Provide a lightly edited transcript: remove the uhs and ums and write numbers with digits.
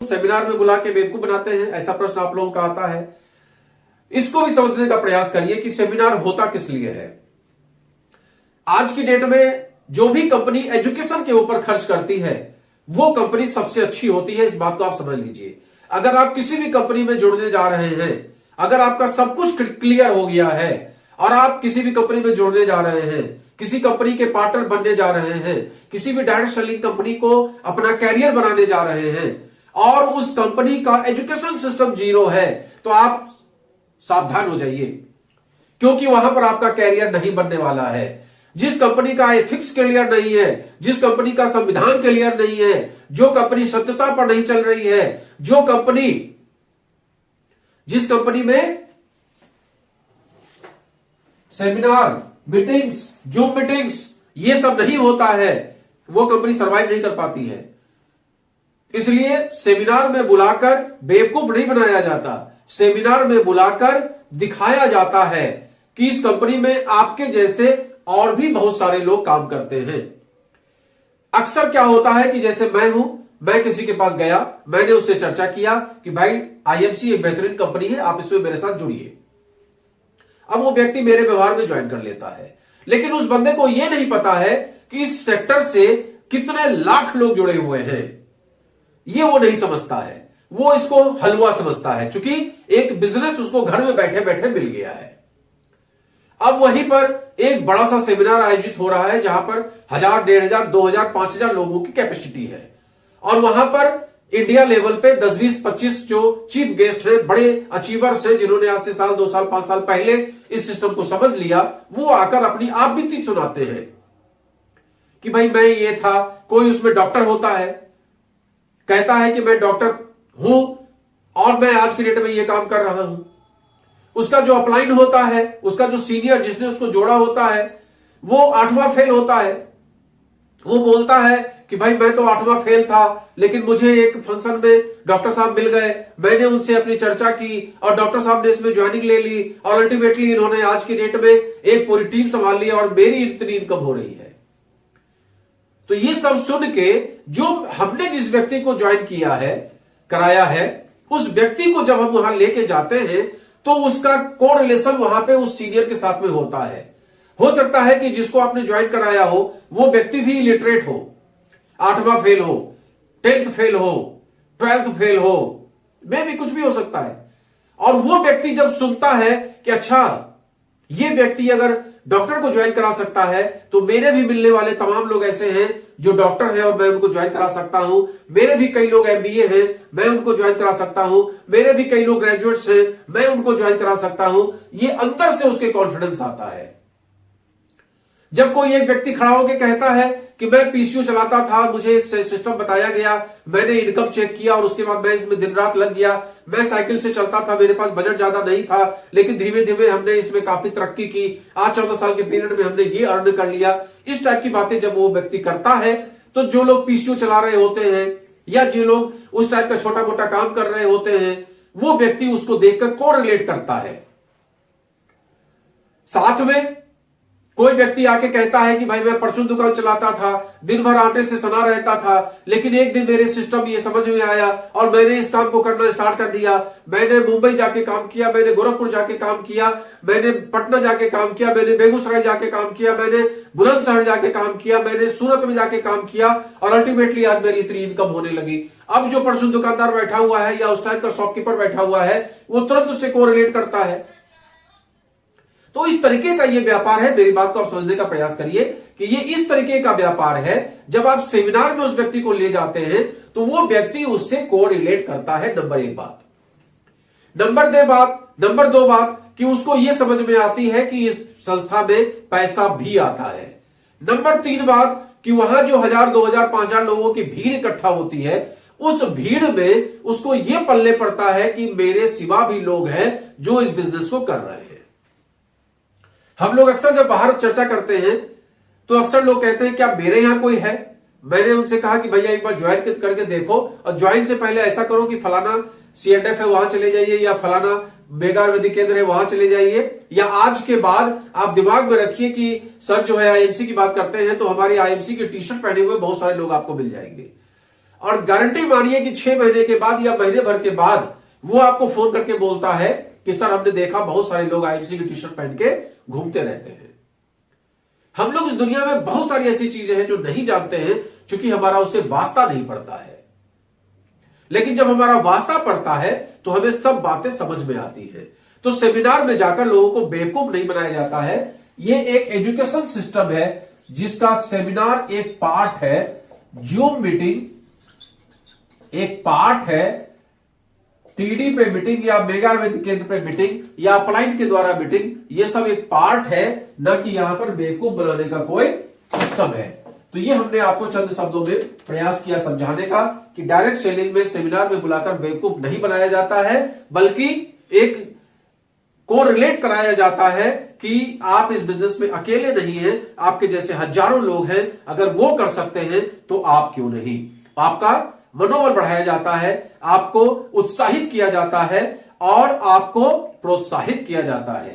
Seminar में बुला के बेवकूफ बनाते हैं, ऐसा प्रश्न आप लोगों का आता है। इसको भी समझने का प्रयास करिए कि सेमिनार होता किस लिए है। आज की डेट में जो भी कंपनी एजुकेशन के ऊपर खर्च करती है वो कंपनी सबसे अच्छी होती है, इस बात को आप समझ लीजिए। अगर आप किसी भी कंपनी में जुड़ने जा रहे हैं, अगर आपका सब कुछ क्लियर हो गया है और आप किसी भी कंपनी में जुड़ने जा रहे हैं, किसी कंपनी के पार्टनर बनने जा रहे हैं, किसी भी डायरेक्ट सेलिंग कंपनी को अपना कैरियर बनाने जा रहे हैं और उस कंपनी का एजुकेशन सिस्टम जीरो है, तो आप सावधान हो जाइए, क्योंकि वहां पर आपका कैरियर नहीं बनने वाला है। जिस कंपनी का एथिक्स क्लियर नहीं है, जिस कंपनी का संविधान क्लियर नहीं है, जो कंपनी सत्यता पर नहीं चल रही है, जिस कंपनी में सेमिनार, मीटिंग्स, जूम मीटिंग्स ये सब नहीं होता है, वो कंपनी सर्वाइव नहीं कर पाती है। इसलिए सेमिनार में बुलाकर बेवकूफ नहीं बनाया जाता, सेमिनार में बुलाकर दिखाया जाता है कि इस कंपनी में आपके जैसे और भी बहुत सारे लोग काम करते हैं। अक्सर क्या होता है कि जैसे मैं किसी के पास गया, मैंने उससे चर्चा किया कि भाई आईएमसी एक बेहतरीन कंपनी है, आप इसमें मेरे साथ जुड़िए। अब वो व्यक्ति मेरे व्यवहार में ज्वाइन कर लेता है, लेकिन उस बंदे को यह नहीं पता है कि इस सेक्टर से कितने लाख लोग जुड़े हुए हैं। ये वो नहीं समझता है, वो इसको हलवा समझता है, क्योंकि एक बिजनेस उसको घर में बैठे बैठे मिल गया है। अब वहीं पर एक बड़ा सा सेमिनार आयोजित हो रहा है जहां पर 1000, 1500, 2000, 5000 लोगों की कैपेसिटी है और वहां पर इंडिया लेवल पे 10, 20, 25 जो चीफ गेस्ट हैं, बड़े अचीवर्स हैं, जिन्होंने आज से साल, 2 साल, 5 साल पहले इस सिस्टम को समझ लिया, वो आकर अपनी आप बीती सुनाते हैं कि भाई मैं ये था। कोई उसमें डॉक्टर होता है, कहता है कि मैं डॉक्टर हूं और मैं आज की डेट में ये काम कर रहा हूं। उसका जो अपलाइन होता है, उसका जो सीनियर जिसने उसको जोड़ा होता है, वो 8वां फेल होता है। वो बोलता है कि भाई मैं तो 8वां फेल था, लेकिन मुझे एक फंक्शन में डॉक्टर साहब मिल गए, मैंने उनसे अपनी चर्चा की और डॉक्टर साहब ने इसमें ज्वाइनिंग ले ली और अल्टीमेटली इन्होंने आज की डेट में एक पूरी टीम संभाल ली और मेरी इतनी इनकम हो रही है। तो ये सब सुन के जो हमने जिस व्यक्ति को ज्वाइन किया है, कराया है, उस व्यक्ति को जब हम वहां लेके जाते हैं तो उसका कोरिलेशन वहां पे उस सीनियर के साथ में होता है। हो सकता है कि जिसको आपने ज्वाइन कराया हो वो व्यक्ति भी इलिटरेट हो, 8वां फेल हो, 10th फेल हो, 12th फेल हो, में भी कुछ भी हो सकता है। और वो व्यक्ति जब सुनता है कि अच्छा ये व्यक्ति अगर डॉक्टर को ज्वाइन करा सकता है तो मेरे भी मिलने वाले तमाम लोग ऐसे हैं जो डॉक्टर हैं और मैं उनको ज्वाइन करा सकता हूं, मेरे भी कई लोग एमबीए हैं, मैं उनको ज्वाइन करा सकता हूं, मेरे भी कई लोग ग्रेजुएट्स हैं, मैं उनको ज्वाइन करा सकता हूं, ये अंदर से उसके कॉन्फिडेंस आता है। जब कोई एक व्यक्ति खड़ा होकर कहता है कि मैं पीसीयू चलाता था, मुझे एक सिस्टम बताया गया, मैंने इनकम चेक किया और उसके बाद मैं इसमें दिन रात लग गया, मैं साइकिल से चलता था, मेरे पास बजट ज्यादा नहीं था, लेकिन धीमे धीमे हमने इसमें काफी तरक्की की, आज 14 साल के पीरियड में हमने ये अर्न कर लिया। इस टाइप की बातें जब वो व्यक्ति करता है तो जो लोग पीसीयू चला रहे होते हैं या जो लोग उस टाइप का छोटा मोटा काम कर रहे होते हैं, वो व्यक्ति उसको देखकर कोरिलेट करता है। साथ में कोई व्यक्ति आके कहता है कि भाई मैं परचून दुकान चलाता था, दिन भर आटे से सना रहता था, लेकिन एक दिन मेरे सिस्टम ये समझ में आया और मैंने इस काम को करना स्टार्ट कर दिया। मैंने मुंबई जाके काम किया, मैंने गोरखपुर जाके काम किया, मैंने पटना जाके काम किया, मैंने बेगूसराय जाके काम किया, मैंने बुलंदशहर जाके काम किया, मैंने सूरत में जाके काम किया और अल्टीमेटली आज मेरी इतनी इनकम होने लगी। अब जो परचून दुकानदार बैठा हुआ है या उस टाइप का शॉपकीपर बैठा हुआ है, वो तुरंत उससे कोरिलेट करता है। तो इस तरीके का ये व्यापार है। मेरी बात को आप समझने का प्रयास करिए कि ये इस तरीके का व्यापार है। जब आप सेमिनार में उस व्यक्ति को ले जाते हैं तो वो व्यक्ति उससे कोरिलेट करता है, नंबर 1 बात। नंबर 2 बात कि उसको ये समझ में आती है कि इस संस्था में पैसा भी आता है। नंबर 3 बात कि वहां जो 1000, 2000, 5000 लोगों की भीड़ इकट्ठा होती है, उस भीड़ में उसको यह पल्ले पड़ता है कि मेरे सिवा भी लोग हैं जो इस बिजनेस को कर रहे हैं। हम लोग अक्सर जब बाहर चर्चा करते हैं तो अक्सर लोग कहते हैं क्या मेरे यहां कोई है? मैंने उनसे कहा कि भैया एक बार ज्वाइन करके देखो और ज्वाइन से पहले ऐसा करो कि फलाना CNF है वहां चले जाइए या फलाना मेगा आयुर्वेदिक केंद्र है वहां चले जाइए, या आज के बाद आप दिमाग में रखिए कि सर जो है आईएमसी की बात करते हैं तो हमारी आईएमसी की टी शर्ट पहने हुए बहुत सारे लोग आपको मिल जाएंगे। और गारंटी मानिए कि 6 महीने के बाद या महीने भर के बाद वो आपको फोन करके बोलता है कि सर हमने देखा बहुत सारे लोग आईएफसी की टी शर्ट पहन के घूमते रहते हैं। हम लोग इस दुनिया में बहुत सारी ऐसी चीजें हैं जो नहीं जानते हैं, क्योंकि हमारा उससे वास्ता नहीं पड़ता है। लेकिन जब हमारा वास्ता पड़ता है तो हमें सब बातें समझ में आती है। तो सेमिनार में जाकर लोगों को बेवकूफ नहीं बनाया जाता है। यह एक एजुकेशन सिस्टम है जिसका सेमिनार एक पार्ट है, जूम मीटिंग एक पार्ट है, टीडी पे मीटिंग या मेगा केंद्र पे मीटिंग या अपलाइन के द्वारा मीटिंग, ये सब एक पार्ट है, न कि यहां पर बेवकूफ बनाने का कोई सिस्टम है। तो ये हमने आपको चंद शब्दों में प्रयास किया समझाने का कि डायरेक्ट सेलिंग में सेमिनार में बुलाकर बेवकूफ नहीं बनाया जाता है, बल्कि एक को रिलेट कराया जाता है कि आप इस बिजनेस में अकेले नहीं हैं, आपके जैसे हजारों लोग हैं। अगर वो कर सकते हैं तो आप क्यों नहीं। आपका मनोबल बढ़ाया जाता है, आपको उत्साहित किया जाता है और आपको प्रोत्साहित किया जाता है।